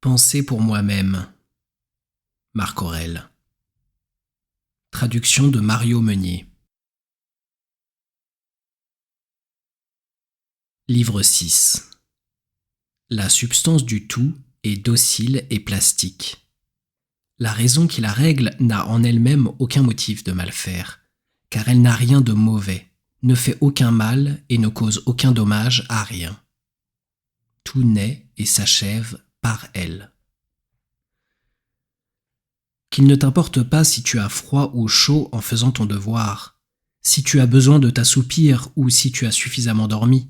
Penser pour moi-même. Marc Aurèle. Traduction de Mario Meunier. Livre 6. La substance du tout est docile et plastique. La raison qui la règle n'a en elle-même aucun motif de mal faire, car elle n'a rien de mauvais, ne fait aucun mal et ne cause aucun dommage à rien. Tout naît et s'achève par elle. Qu'il ne t'importe pas si tu as froid ou chaud en faisant ton devoir, si tu as besoin de t'assoupir ou si tu as suffisamment dormi,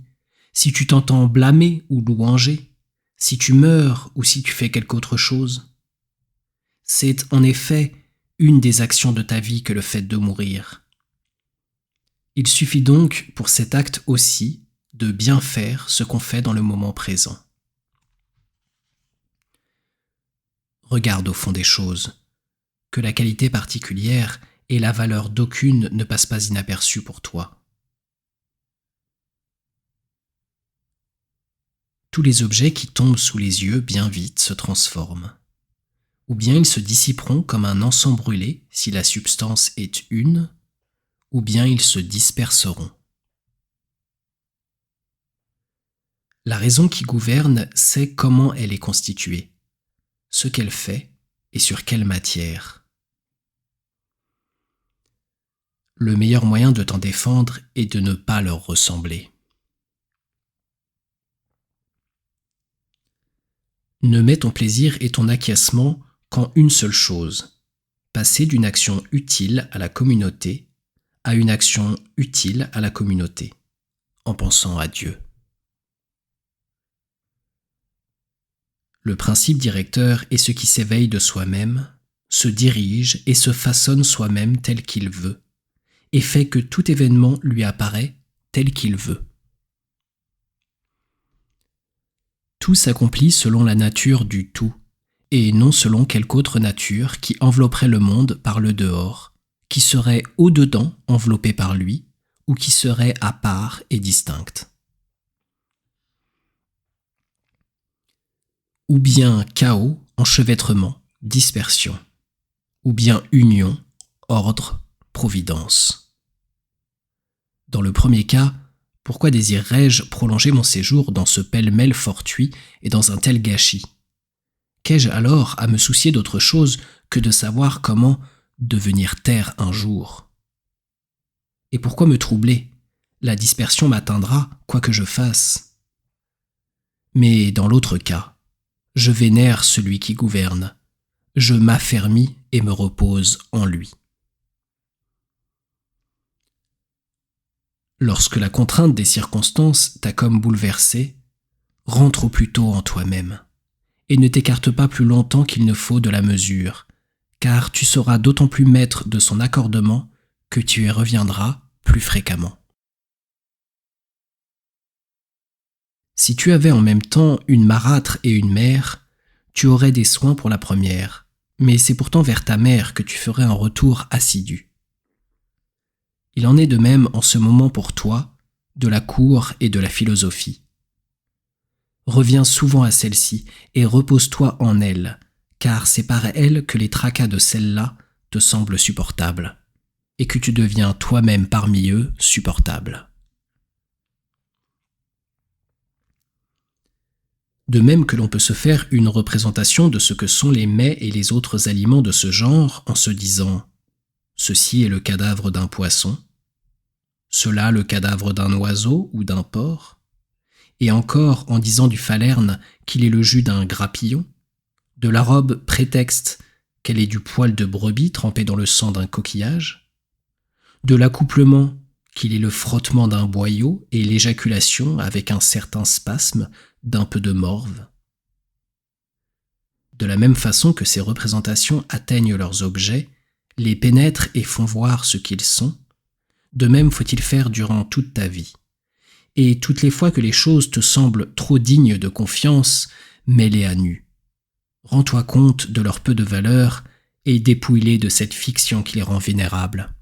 si tu t'entends blâmer ou louanger, si tu meurs ou si tu fais quelque autre chose. C'est en effet une des actions de ta vie que le fait de mourir. Il suffit donc pour cet acte aussi de bien faire ce qu'on fait dans le moment présent. Regarde au fond des choses, que la qualité particulière et la valeur d'aucune ne passent pas inaperçues pour toi. Tous les objets qui tombent sous les yeux bien vite se transforment. Ou bien ils se dissiperont comme un encens brûlé si la substance est une, ou bien ils se disperseront. La raison qui gouverne sait comment elle est constituée, ce qu'elle fait et sur quelle matière. Le meilleur moyen de t'en défendre est de ne pas leur ressembler. Ne mets ton plaisir et ton acquiescement qu'en une seule chose, passer d'une action utile à la communauté à une action utile à la communauté, en pensant à Dieu. Le principe directeur est ce qui s'éveille de soi-même, se dirige et se façonne soi-même tel qu'il veut, et fait que tout événement lui apparaît tel qu'il veut. Tout s'accomplit selon la nature du tout, et non selon quelque autre nature qui envelopperait le monde par le dehors, qui serait au-dedans enveloppée par lui, ou qui serait à part et distincte. Ou bien chaos, enchevêtrement, dispersion, ou bien union, ordre, providence. Dans le premier cas, pourquoi désirerais-je prolonger mon séjour dans ce pêle-mêle fortuit et dans un tel gâchis ? Qu'ai-je alors à me soucier d'autre chose que de savoir comment devenir terre un jour ? Et pourquoi me troubler ? La dispersion m'atteindra, quoi que je fasse. Mais dans l'autre cas, je vénère celui qui gouverne, je m'affermis et me repose en lui. Lorsque la contrainte des circonstances t'a comme bouleversé, rentre au plus tôt en toi-même, et ne t'écarte pas plus longtemps qu'il ne faut de la mesure, car tu seras d'autant plus maître de son accordement que tu y reviendras plus fréquemment. Si tu avais en même temps une marâtre et une mère, tu aurais des soins pour la première, mais c'est pourtant vers ta mère que tu ferais un retour assidu. Il en est de même en ce moment pour toi, de la cour et de la philosophie. Reviens souvent à celle-ci et repose-toi en elle, car c'est par elle que les tracas de celle-là te semblent supportables, et que tu deviens toi-même parmi eux supportable. De même que l'on peut se faire une représentation de ce que sont les mets et les autres aliments de ce genre en se disant « ceci est le cadavre d'un poisson », cela le cadavre d'un oiseau ou d'un porc, et encore en disant du falerne qu'il est le jus d'un grappillon, de la robe prétexte qu'elle est du poil de brebis trempé dans le sang d'un coquillage, de l'accouplement qu'il est le frottement d'un boyau et l'éjaculation avec un certain spasme d'un peu de morve. De la même façon que ces représentations atteignent leurs objets, les pénètrent et font voir ce qu'ils sont, de même faut-il faire durant toute ta vie. Et toutes les fois que les choses te semblent trop dignes de confiance, mets-les à nu. Rends-toi compte de leur peu de valeur et dépouille-les de cette fiction qui les rend vénérables.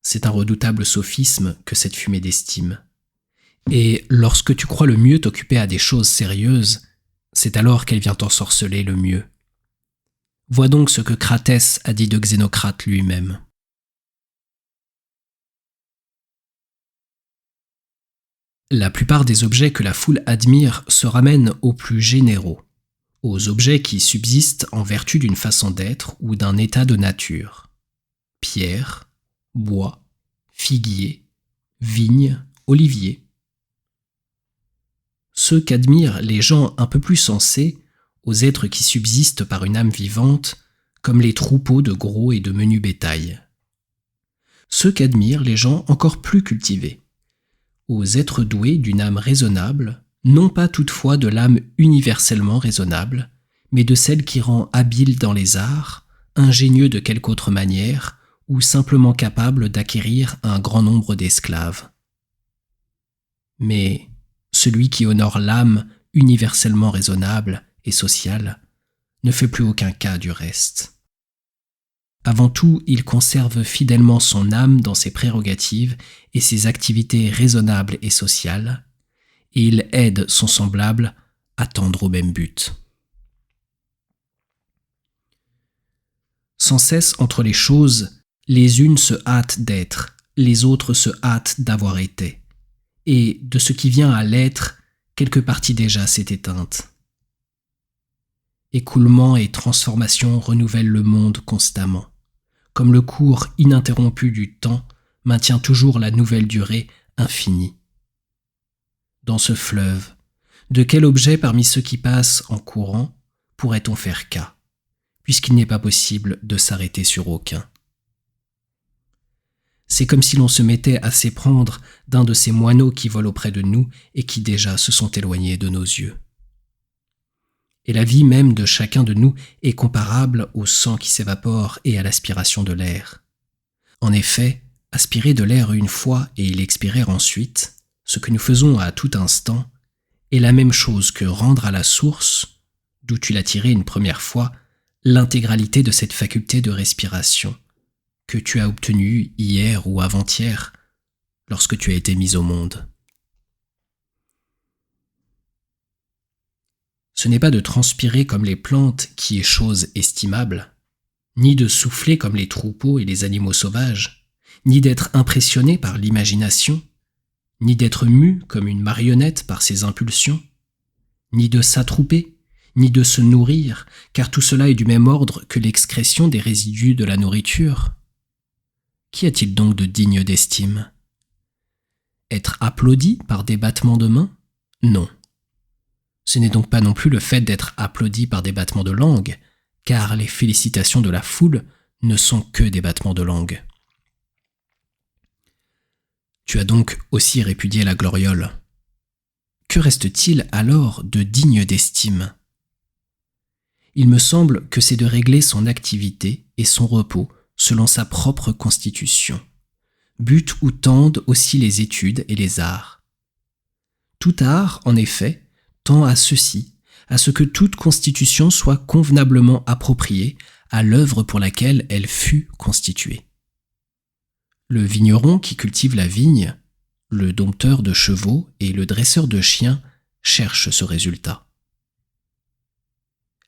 C'est un redoutable sophisme que cette fumée d'estime. Et lorsque tu crois le mieux t'occuper à des choses sérieuses, c'est alors qu'elle vient t'ensorceler le mieux. Vois donc ce que Cratès a dit de Xénocrate lui-même. La plupart des objets que la foule admire se ramènent aux plus généraux, aux objets qui subsistent en vertu d'une façon d'être ou d'un état de nature. Pierre, bois, figuier, vigne, olivier. Ceux qu'admirent les gens un peu plus sensés, aux êtres qui subsistent par une âme vivante, comme les troupeaux de gros et de menu bétail. Ceux qu'admirent les gens encore plus cultivés, aux êtres doués d'une âme raisonnable, non pas toutefois de l'âme universellement raisonnable, mais de celle qui rend habile dans les arts, ingénieux de quelque autre manière, ou simplement capable d'acquérir un grand nombre d'esclaves. Mais celui qui honore l'âme universellement raisonnable et sociale ne fait plus aucun cas du reste. Avant tout, il conserve fidèlement son âme dans ses prérogatives et ses activités raisonnables et sociales, et il aide son semblable à tendre au même but. Sans cesse entre les choses, les unes se hâtent d'être, les autres se hâtent d'avoir été, et de ce qui vient à l'être, quelque partie déjà s'est éteinte. Écoulement et transformation renouvellent le monde constamment, comme le cours ininterrompu du temps maintient toujours la nouvelle durée infinie. Dans ce fleuve, de quel objet parmi ceux qui passent en courant pourrait-on faire cas, puisqu'il n'est pas possible de s'arrêter sur aucun? C'est comme si l'on se mettait à s'éprendre d'un de ces moineaux qui volent auprès de nous et qui déjà se sont éloignés de nos yeux. Et la vie même de chacun de nous est comparable au sang qui s'évapore et à l'aspiration de l'air. En effet, aspirer de l'air une fois et l'expirer ensuite, ce que nous faisons à tout instant, est la même chose que rendre à la source, d'où tu l'as tiré une première fois, l'intégralité de cette faculté de respiration que tu as obtenue hier ou avant-hier lorsque tu as été mis au monde. Ce n'est pas de transpirer comme les plantes qui est chose estimable, ni de souffler comme les troupeaux et les animaux sauvages, ni d'être impressionné par l'imagination, ni d'être mu comme une marionnette par ses impulsions, ni de s'attrouper, ni de se nourrir, car tout cela est du même ordre que l'excrétion des résidus de la nourriture. Qu'y a-t-il donc de digne d'estime? Être applaudi par des battements de mains? Non. Ce n'est donc pas non plus le fait d'être applaudi par des battements de langue, car les félicitations de la foule ne sont que des battements de langue. Tu as donc aussi répudié la gloriole. Que reste-t-il alors de digne d'estime? Il me semble que c'est de régler son activité et son repos selon sa propre constitution, but où tendent aussi les études et les arts. Tout art, en effet, tend à ceci, à ce que toute constitution soit convenablement appropriée à l'œuvre pour laquelle elle fut constituée. Le vigneron qui cultive la vigne, le dompteur de chevaux et le dresseur de chiens cherchent ce résultat.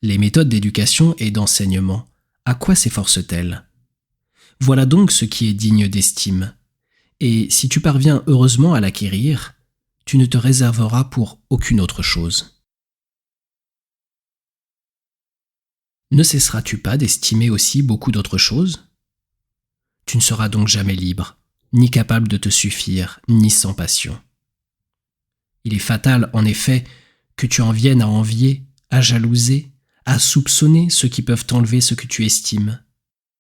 Les méthodes d'éducation et d'enseignement, à quoi s'efforcent-elles? Voilà donc ce qui est digne d'estime, et si tu parviens heureusement à l'acquérir, tu ne te réserveras pour aucune autre chose. Ne cesseras-tu pas d'estimer aussi beaucoup d'autres choses? Tu ne seras donc jamais libre, ni capable de te suffire, ni sans passion. Il est fatal, en effet, que tu en viennes à envier, à jalouser, à soupçonner ceux qui peuvent t'enlever ce que tu estimes,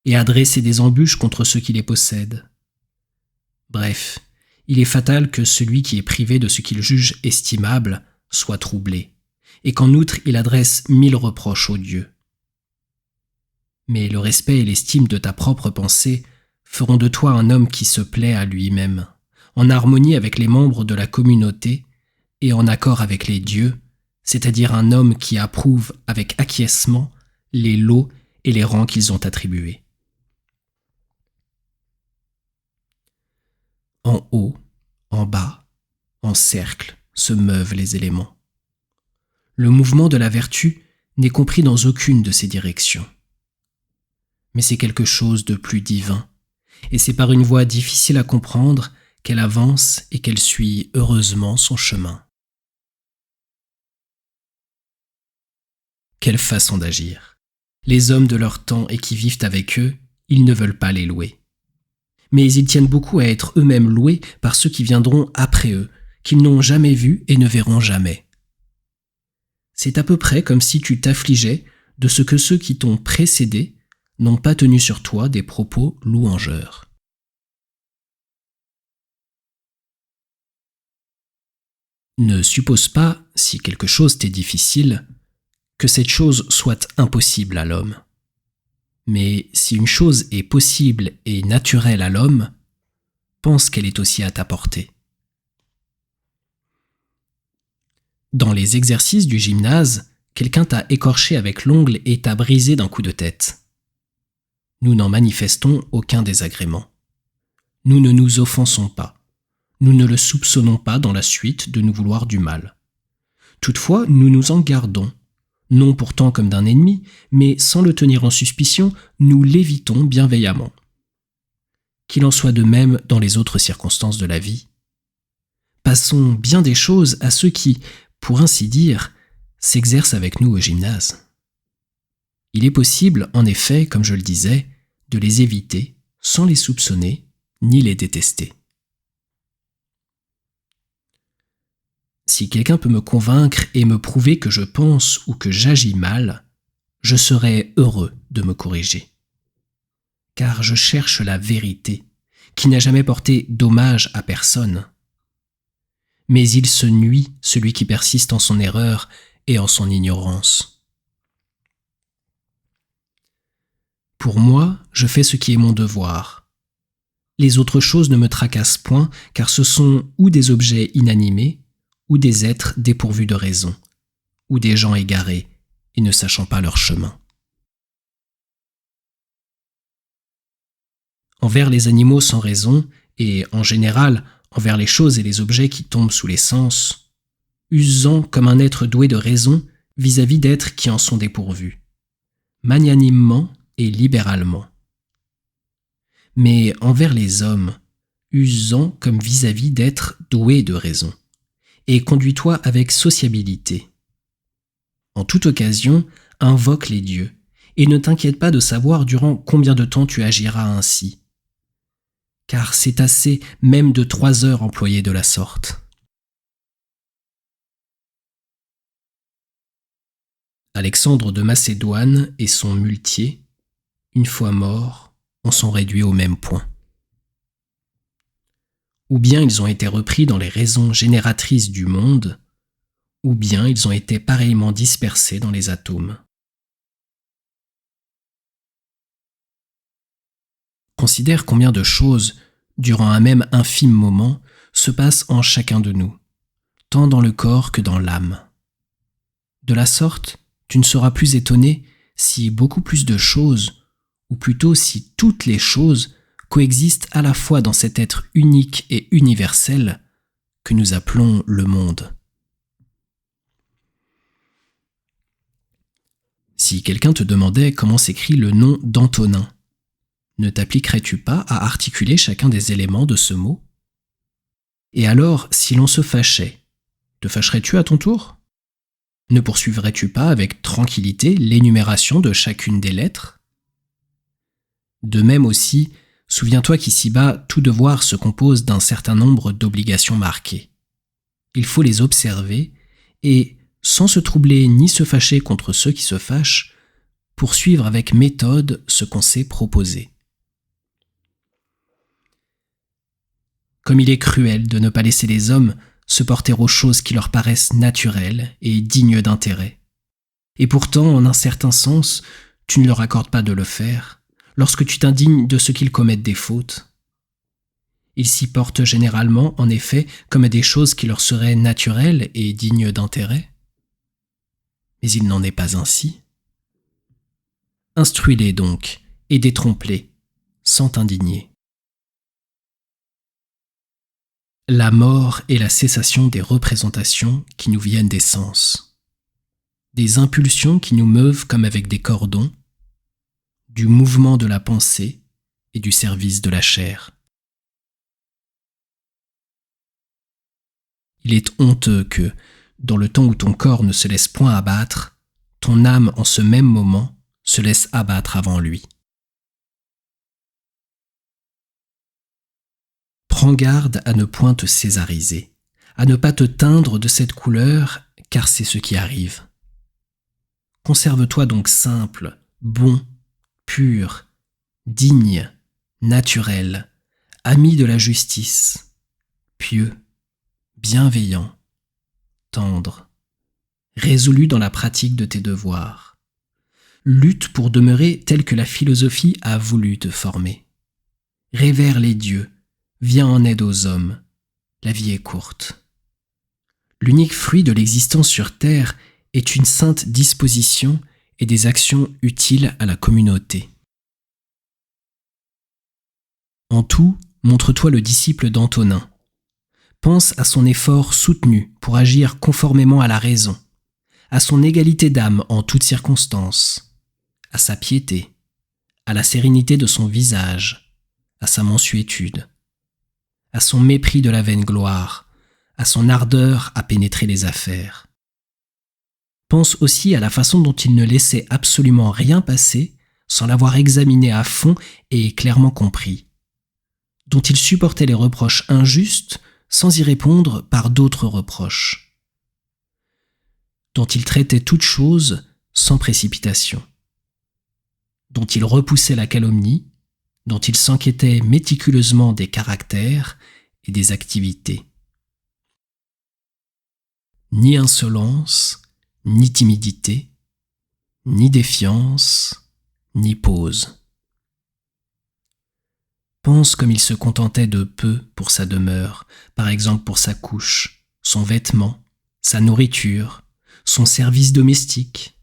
et à dresser des embûches contre ceux qui les possèdent. Bref, il est fatal que celui qui est privé de ce qu'il juge estimable soit troublé, et qu'en outre il adresse 1000 reproches aux dieux. Mais le respect et l'estime de ta propre pensée feront de toi un homme qui se plaît à lui-même, en harmonie avec les membres de la communauté et en accord avec les dieux, c'est-à-dire un homme qui approuve avec acquiescement les lots et les rangs qu'ils ont attribués. En haut, en bas, en cercle se meuvent les éléments. Le mouvement de la vertu n'est compris dans aucune de ces directions. Mais c'est quelque chose de plus divin, et c'est par une voie difficile à comprendre qu'elle avance et qu'elle suit heureusement son chemin. Quelle façon d'agir! Les hommes de leur temps et qui vivent avec eux, ils ne veulent pas les louer. Mais ils tiennent beaucoup à être eux-mêmes loués par ceux qui viendront après eux, qu'ils n'ont jamais vus et ne verront jamais. C'est à peu près comme si tu t'affligeais de ce que ceux qui t'ont précédé n'ont pas tenu sur toi des propos louangeurs. Ne suppose pas, si quelque chose t'est difficile, que cette chose soit impossible à l'homme. Mais si une chose est possible et naturelle à l'homme, pense qu'elle est aussi à ta portée. Dans les exercices du gymnase, quelqu'un t'a écorché avec l'ongle et t'a brisé d'un coup de tête. Nous n'en manifestons aucun désagrément. Nous ne nous offensons pas. Nous ne le soupçonnons pas dans la suite de nous vouloir du mal. Toutefois, nous nous en gardons, non pourtant comme d'un ennemi, mais sans le tenir en suspicion, nous l'évitons bienveillamment. Qu'il en soit de même dans les autres circonstances de la vie. Passons bien des choses à ceux qui, pour ainsi dire, s'exercent avec nous au gymnase. Il est possible, en effet, comme je le disais, de les éviter sans les soupçonner ni les détester. Si quelqu'un peut me convaincre et me prouver que je pense ou que j'agis mal, je serai heureux de me corriger. Car je cherche la vérité, qui n'a jamais porté dommage à personne. Mais il se nuit celui qui persiste en son erreur et en son ignorance. Pour moi, je fais ce qui est mon devoir. Les autres choses ne me tracassent point, car ce sont ou des objets inanimés, ou des êtres dépourvus de raison, ou des gens égarés et ne sachant pas leur chemin. Envers les animaux sans raison, et en général envers les choses et les objets qui tombent sous les sens, usant comme un être doué de raison vis-à-vis d'êtres qui en sont dépourvus, magnanimement et libéralement. Mais envers les hommes, usant comme vis-à-vis d'êtres doués de raison, et conduis-toi avec sociabilité. En toute occasion, invoque les dieux, et ne t'inquiète pas de savoir durant combien de temps tu agiras ainsi. Car c'est assez même de 3 heures employées de la sorte. Alexandre de Macédoine et son muletier, une fois morts, en sont réduits au même point. Ou bien ils ont été repris dans les raisons génératrices du monde, ou bien ils ont été pareillement dispersés dans les atomes. Considère combien de choses, durant un même infime moment, se passent en chacun de nous, tant dans le corps que dans l'âme. De la sorte, tu ne seras plus étonné si beaucoup plus de choses, ou plutôt si toutes les choses, coexistent à la fois dans cet être unique et universel que nous appelons le monde. Si quelqu'un te demandait comment s'écrit le nom d'Antonin, ne t'appliquerais-tu pas à articuler chacun des éléments de ce mot? Et alors, si l'on se fâchait, te fâcherais-tu à ton tour? Ne poursuivrais-tu pas avec tranquillité l'énumération de chacune des lettres? De même aussi, souviens-toi qu'ici-bas, tout devoir se compose d'un certain nombre d'obligations marquées. Il faut les observer et, sans se troubler ni se fâcher contre ceux qui se fâchent, poursuivre avec méthode ce qu'on s'est proposé. Comme il est cruel de ne pas laisser les hommes se porter aux choses qui leur paraissent naturelles et dignes d'intérêt. Et pourtant, en un certain sens, tu ne leur accordes pas de le faire, lorsque tu t'indignes de ce qu'ils commettent des fautes. Ils s'y portent généralement, en effet, comme des choses qui leur seraient naturelles et dignes d'intérêt. Mais il n'en est pas ainsi. Instruis-les donc, et détrompe-les, sans t'indigner. La mort est la cessation des représentations qui nous viennent des sens. des impulsions qui nous meuvent comme avec des cordons, du mouvement de la pensée et du service de la chair. Il est honteux que, dans le temps où ton corps ne se laisse point abattre, ton âme en ce même moment se laisse abattre avant lui. Prends garde à ne point te césariser, à ne pas te teindre de cette couleur, car c'est ce qui arrive. Conserve-toi donc simple, bon, pur, digne, naturel, ami de la justice, pieux, bienveillant, tendre, résolu dans la pratique de tes devoirs. Lutte pour demeurer tel que la philosophie a voulu te former. Révère les dieux, viens en aide aux hommes. La vie est courte. L'unique fruit de l'existence sur terre est une sainte disposition et des actions utiles à la communauté. En tout, montre-toi le disciple d'Antonin. Pense à son effort soutenu pour agir conformément à la raison, à son égalité d'âme en toutes circonstances, à sa piété, à la sérénité de son visage, à sa mansuétude, à son mépris de la vaine gloire, à son ardeur à pénétrer les affaires. Pense aussi à la façon dont il ne laissait absolument rien passer sans l'avoir examiné à fond et clairement compris, dont il supportait les reproches injustes sans y répondre par d'autres reproches, dont il traitait toutes choses sans précipitation, dont il repoussait la calomnie, dont il s'enquêtait méticuleusement des caractères et des activités. Ni insolence, ni timidité, ni défiance, ni pose. Pense comme il se contentait de peu pour sa demeure, par exemple pour sa couche, son vêtement, sa nourriture, son service domestique.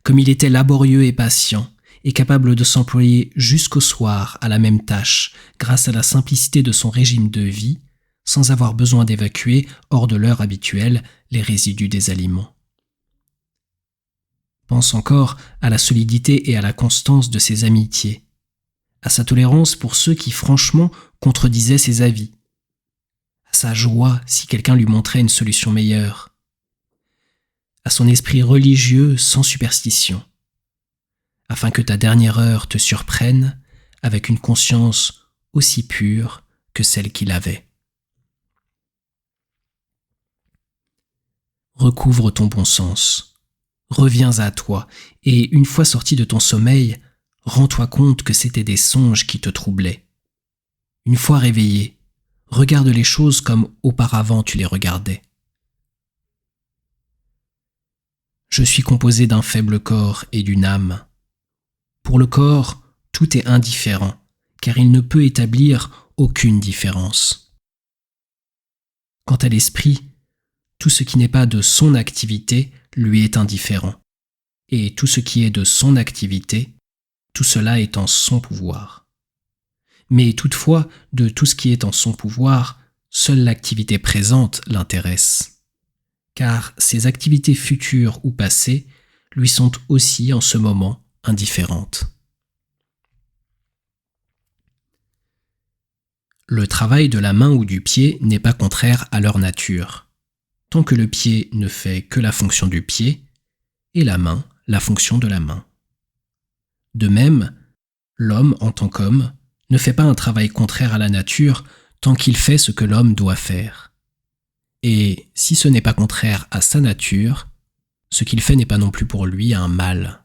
Comme il était laborieux et patient, et capable de s'employer jusqu'au soir à la même tâche grâce à la simplicité de son régime de vie, sans avoir besoin d'évacuer, hors de l'heure habituelle, les résidus des aliments. Pense encore à la solidité et à la constance de ses amitiés, à sa tolérance pour ceux qui franchement contredisaient ses avis, à sa joie si quelqu'un lui montrait une solution meilleure, à son esprit religieux sans superstition, afin que ta dernière heure te surprenne avec une conscience aussi pure que celle qu'il avait. Recouvre ton bon sens, reviens à toi, et une fois sorti de ton sommeil, rends-toi compte que c'étaient des songes qui te troublaient. Une fois réveillé, regarde les choses comme auparavant tu les regardais. Je suis composé d'un faible corps et d'une âme. Pour le corps, tout est indifférent, car il ne peut établir aucune différence. Quant à l'esprit, tout ce qui n'est pas de son activité lui est indifférent, et tout ce qui est de son activité, tout cela est en son pouvoir. Mais toutefois, de tout ce qui est en son pouvoir, seule l'activité présente l'intéresse, car ses activités futures ou passées lui sont aussi en ce moment indifférentes. Le travail de la main ou du pied n'est pas contraire à leur nature, tant que le pied ne fait que la fonction du pied et la main la fonction de la main. De même, l'homme en tant qu'homme ne fait pas un travail contraire à la nature tant qu'il fait ce que l'homme doit faire. Et si ce n'est pas contraire à sa nature, ce qu'il fait n'est pas non plus pour lui un mal.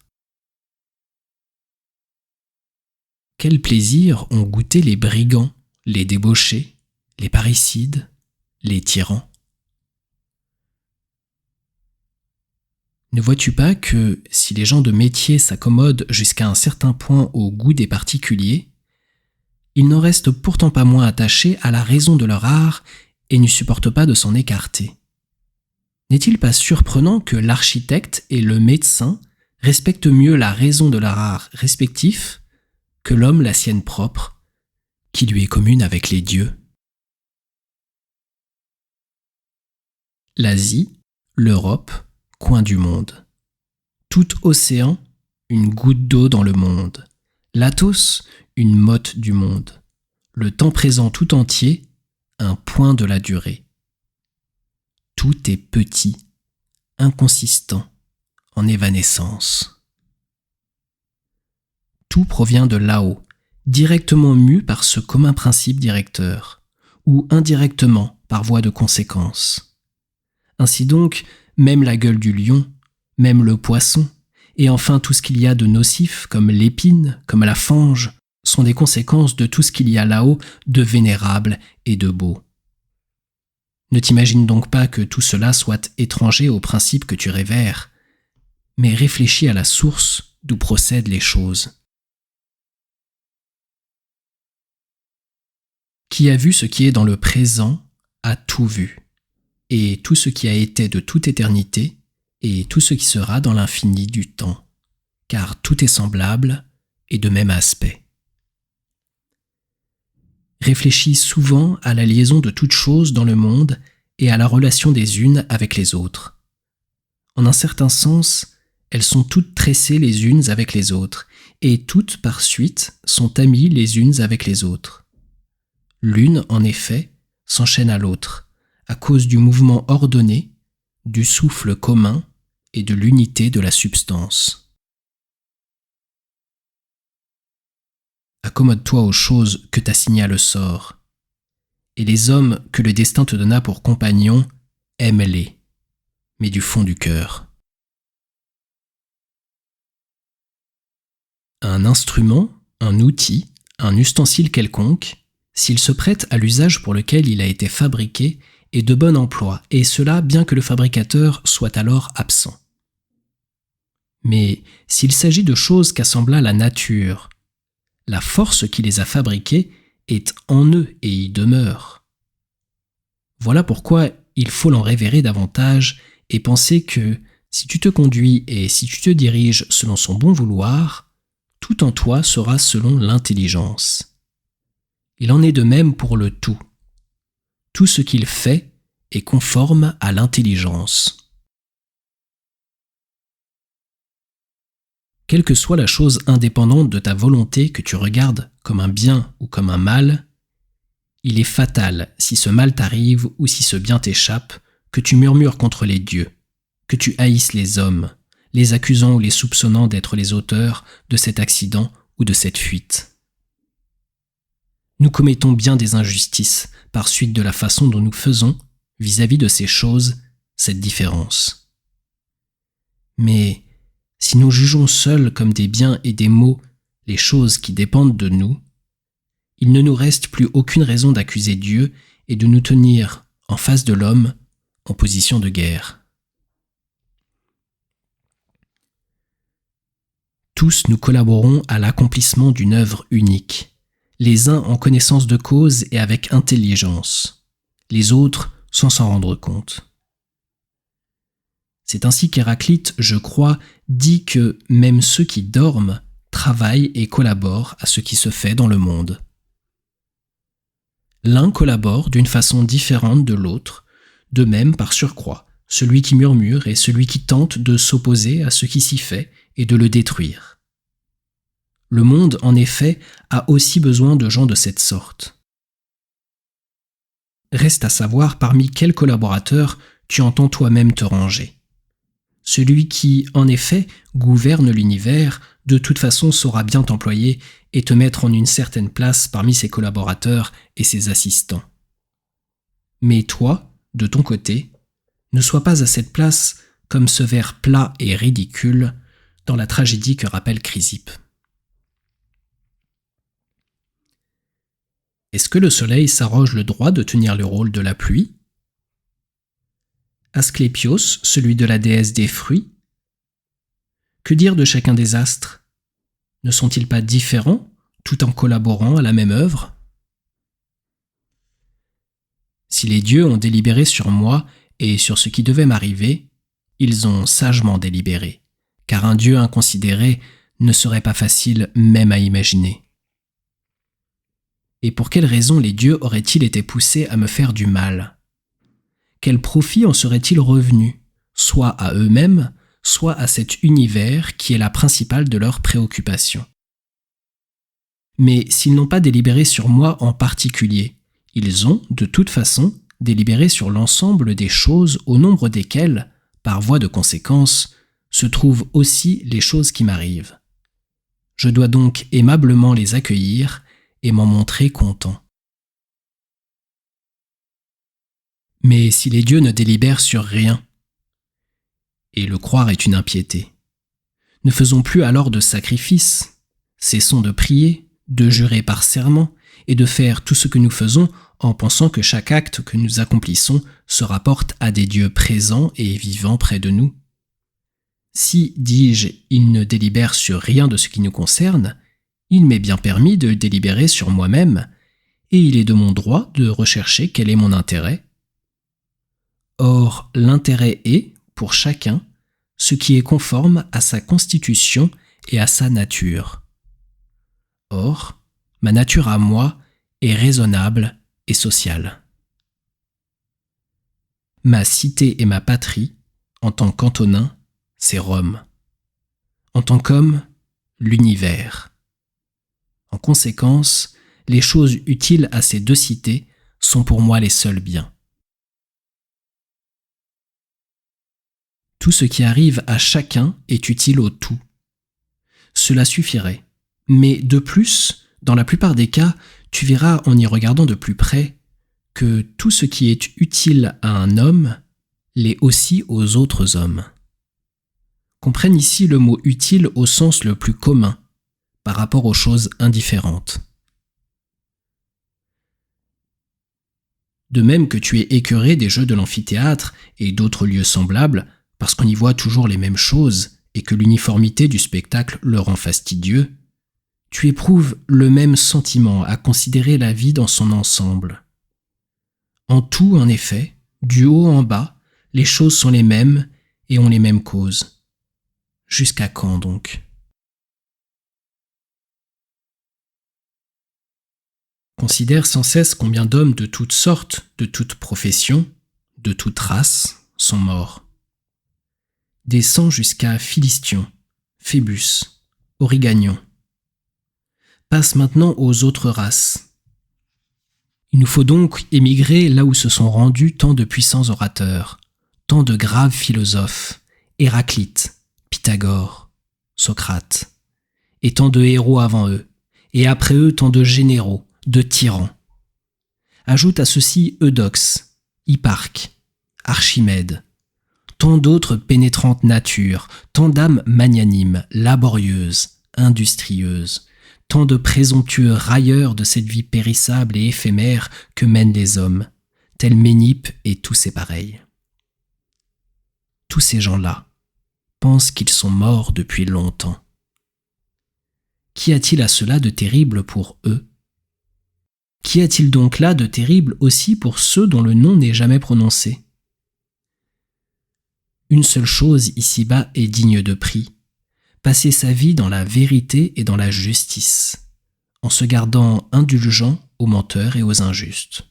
Quel plaisir ont goûté les brigands, les débauchés, les parricides, les tyrans. Ne vois-tu pas que, si les gens de métier s'accommodent jusqu'à un certain point au goût des particuliers, ils n'en restent pourtant pas moins attachés à la raison de leur art et ne supportent pas de s'en écarter? N'est-il pas surprenant que l'architecte et le médecin respectent mieux la raison de leur art respectif que l'homme la sienne propre, qui lui est commune avec les dieux? L'Asie, l'Europe, coin du monde. Tout océan, une goutte d'eau dans le monde. L'athos, une motte du monde. Le temps présent tout entier, un point de la durée. Tout est petit, inconsistant, en évanescence. Tout provient de là-haut, directement mu par ce commun principe directeur, ou indirectement par voie de conséquence. Ainsi donc, même la gueule du lion, même le poisson, et enfin tout ce qu'il y a de nocif, comme l'épine, comme la fange, sont des conséquences de tout ce qu'il y a là-haut de vénérable et de beau. Ne t'imagine donc pas que tout cela soit étranger aux principes que tu révères, mais réfléchis à la source d'où procèdent les choses. Qui a vu ce qui est dans le présent a tout vu, et tout ce qui a été de toute éternité, et tout ce qui sera dans l'infini du temps, car tout est semblable et de même aspect. Réfléchis souvent à la liaison de toutes choses dans le monde et à la relation des unes avec les autres. En un certain sens, elles sont toutes tressées les unes avec les autres, et toutes par suite sont amies les unes avec les autres. L'une, en effet, s'enchaîne à l'autre, à cause du mouvement ordonné, du souffle commun et de l'unité de la substance. Accommode-toi aux choses que t'assigna le sort, et les hommes que le destin te donna pour compagnons, aime-les, mais du fond du cœur. Un instrument, un outil, un ustensile quelconque, s'il se prête à l'usage pour lequel il a été fabriqué, est de bon emploi, et cela bien que le fabricateur soit alors absent. Mais s'il s'agit de choses qu'assembla la nature, la force qui les a fabriqués est en eux et y demeure. Voilà pourquoi il faut l'en révérer davantage et penser que si tu te conduis et si tu te diriges selon son bon vouloir, tout en toi sera selon l'intelligence. Il en est de même pour le tout. Tout ce qu'il fait est conforme à l'intelligence. Quelle que soit la chose indépendante de ta volonté que tu regardes comme un bien ou comme un mal, il est fatal, si ce mal t'arrive ou si ce bien t'échappe, que tu murmures contre les dieux, que tu haïsses les hommes, les accusant ou les soupçonnant d'être les auteurs de cet accident ou de cette fuite. Nous commettons bien des injustices par suite de la façon dont nous faisons, vis-à-vis de ces choses, cette différence. Mais si nous jugeons seuls comme des biens et des maux les choses qui dépendent de nous, il ne nous reste plus aucune raison d'accuser Dieu et de nous tenir, en face de l'homme, en position de guerre. Tous nous collaborons à l'accomplissement d'une œuvre unique, les uns en connaissance de cause et avec intelligence, les autres sans s'en rendre compte. C'est ainsi qu'Héraclite, je crois, dit que même ceux qui dorment travaillent et collaborent à ce qui se fait dans le monde. L'un collabore d'une façon différente de l'autre, de même par surcroît, celui qui murmure et celui qui tente de s'opposer à ce qui s'y fait et de le détruire. Le monde, en effet, a aussi besoin de gens de cette sorte. Reste à savoir parmi quels collaborateurs tu entends toi-même te ranger. Celui qui, en effet, gouverne l'univers, de toute façon saura bien t'employer et te mettre en une certaine place parmi ses collaborateurs et ses assistants. Mais toi, de ton côté, ne sois pas à cette place comme ce ver plat et ridicule dans la tragédie que rappelle Chrysippe. Est-ce que le soleil s'arroge le droit de tenir le rôle de la pluie ? Asclépios, celui de la déesse des fruits ? Que dire de chacun des astres ? Ne sont-ils pas différents, tout en collaborant à la même œuvre ? Si les dieux ont délibéré sur moi et sur ce qui devait m'arriver, ils ont sagement délibéré, car un dieu inconsidéré ne serait pas facile même à imaginer. Et pour quelle raison les dieux auraient-ils été poussés à me faire du mal ? Quel profit en serait-il revenu, soit à eux-mêmes, soit à cet univers qui est la principale de leurs préoccupations. Mais s'ils n'ont pas délibéré sur moi en particulier, ils ont, de toute façon, délibéré sur l'ensemble des choses au nombre desquelles, par voie de conséquence, se trouvent aussi les choses qui m'arrivent. Je dois donc aimablement les accueillir et m'en montrer content. Mais si les dieux ne délibèrent sur rien, et le croire est une impiété, ne faisons plus alors de sacrifices, cessons de prier, de jurer par serment et de faire tout ce que nous faisons en pensant que chaque acte que nous accomplissons se rapporte à des dieux présents et vivants près de nous. Si, dis-je, ils ne délibèrent sur rien de ce qui nous concerne, il m'est bien permis de délibérer sur moi-même, et il est de mon droit de rechercher quel est mon intérêt. Or, l'intérêt est, pour chacun, ce qui est conforme à sa constitution et à sa nature. Or, ma nature à moi est raisonnable et sociale. Ma cité et ma patrie, en tant qu'Antonin, c'est Rome. En tant qu'homme, l'univers. En conséquence, les choses utiles à ces deux cités sont pour moi les seuls biens. Tout ce qui arrive à chacun est utile au tout. Cela suffirait. Mais de plus, dans la plupart des cas, tu verras en y regardant de plus près que tout ce qui est utile à un homme l'est aussi aux autres hommes. Comprenne ici le mot utile au sens le plus commun, par rapport aux choses indifférentes. De même que tu es écœuré des jeux de l'amphithéâtre et d'autres lieux semblables, parce qu'on y voit toujours les mêmes choses et que l'uniformité du spectacle le rend fastidieux, tu éprouves le même sentiment à considérer la vie dans son ensemble. En tout, en effet, du haut en bas, les choses sont les mêmes et ont les mêmes causes. Jusqu'à quand donc ? Considère sans cesse combien d'hommes de toutes sortes, de toutes professions, de toute race sont morts. Descends jusqu'à Philistion, Phébus, Origagnon. Passe maintenant aux autres races. Il nous faut donc émigrer là où se sont rendus tant de puissants orateurs, tant de graves philosophes, Héraclite, Pythagore, Socrate, et tant de héros avant eux, et après eux tant de généraux, de tyrans. Ajoute à ceci Eudoxe, Hipparque, Archimède, tant d'autres pénétrantes natures, tant d'âmes magnanimes, laborieuses, industrieuses, tant de présomptueux railleurs de cette vie périssable et éphémère que mènent les hommes, tels Ménippe et tous ses pareils. Tous ces gens-là pensent qu'ils sont morts depuis longtemps. Qu'y a-t-il à cela de terrible pour eux ? Qu'y a-t-il donc là de terrible aussi pour ceux dont le nom n'est jamais prononcé ? Une seule chose ici-bas est digne de prix, passer sa vie dans la vérité et dans la justice, en se gardant indulgent aux menteurs et aux injustes.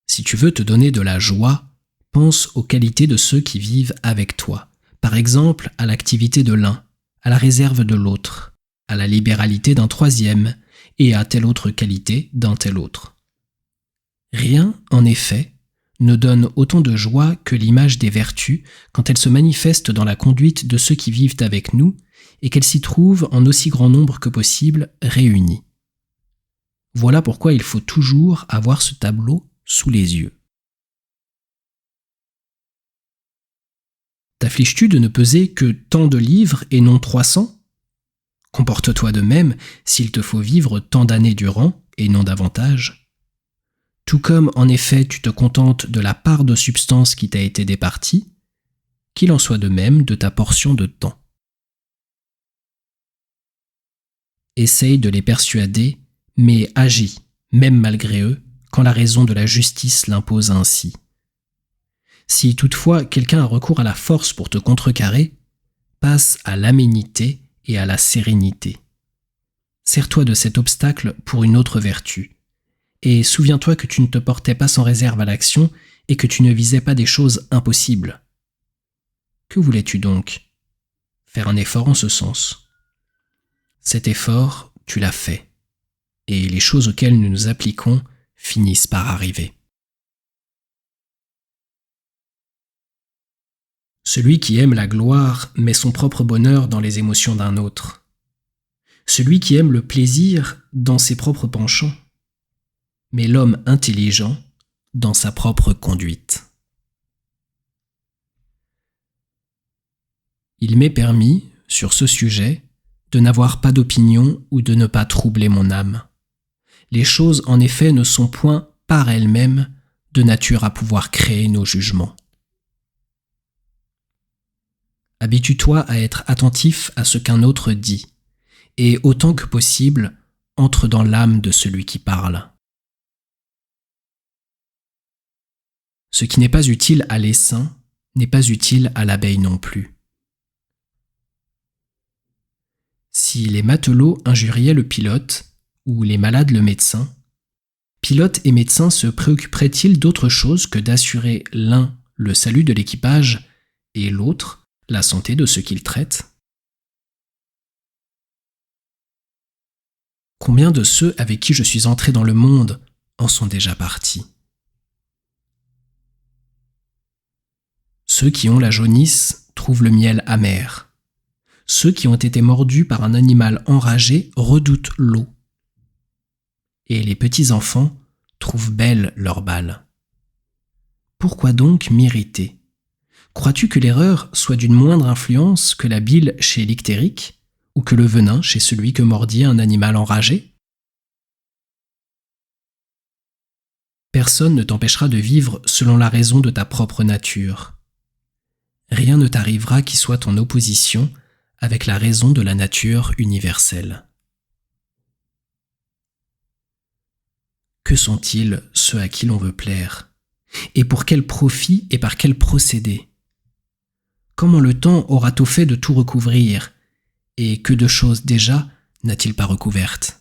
Si tu veux te donner de la joie, pense aux qualités de ceux qui vivent avec toi, par exemple à l'activité de l'un, à la réserve de l'autre, à la libéralité d'un troisième et à telle autre qualité d'un tel autre. Rien, en effet, ne donne autant de joie que l'image des vertus quand elles se manifestent dans la conduite de ceux qui vivent avec nous et qu'elles s'y trouvent en aussi grand nombre que possible réunies. Voilà pourquoi il faut toujours avoir ce tableau sous les yeux. T'affliges-tu de ne peser que tant de livres et non 300 ? Comporte-toi de même s'il te faut vivre tant d'années durant et non davantage. Tout comme, en effet, tu te contentes de la part de substance qui t'a été départie, qu'il en soit de même de ta portion de temps. Essaye de les persuader, mais agis, même malgré eux, quand la raison de la justice l'impose ainsi. Si toutefois quelqu'un a recours à la force pour te contrecarrer, passe à l'aménité et à la sérénité. Sers-toi de cet obstacle pour une autre vertu. Et souviens-toi que tu ne te portais pas sans réserve à l'action et que tu ne visais pas des choses impossibles. Que voulais-tu donc? Faire un effort en ce sens. Cet effort, tu l'as fait, et les choses auxquelles nous nous appliquons finissent par arriver. Celui qui aime la gloire met son propre bonheur dans les émotions d'un autre. Celui qui aime le plaisir dans ses propres penchants, mais l'homme intelligent dans sa propre conduite. Il m'est permis, sur ce sujet, de n'avoir pas d'opinion ou de ne pas troubler mon âme. Les choses, en effet, ne sont point, par elles-mêmes, de nature à pouvoir créer nos jugements. Habitue-toi à être attentif à ce qu'un autre dit, et autant que possible, entre dans l'âme de celui qui parle. Ce qui n'est pas utile à l'essaim n'est pas utile à l'abeille non plus. Si les matelots injuriaient le pilote, ou les malades le médecin, pilote et médecin se préoccuperaient-ils d'autre chose que d'assurer l'un le salut de l'équipage et l'autre la santé de ceux qu'ils traitent? Combien de ceux avec qui je suis entré dans le monde en sont déjà partis? Ceux qui ont la jaunisse trouvent le miel amer. Ceux qui ont été mordus par un animal enragé redoutent l'eau. Et les petits-enfants trouvent belle leur balle. Pourquoi donc m'irriter? Crois-tu que l'erreur soit d'une moindre influence que la bile chez l'ictérique ou que le venin chez celui que mordit un animal enragé? Personne ne t'empêchera de vivre selon la raison de ta propre nature. Rien ne t'arrivera qui soit en opposition avec la raison de la nature universelle. Que sont-ils ceux à qui l'on veut plaire? Et pour quel profit et par quel procédé? Comment le temps aura-t-il fait de tout recouvrir? Et que de choses déjà n'a-t-il pas recouvertes?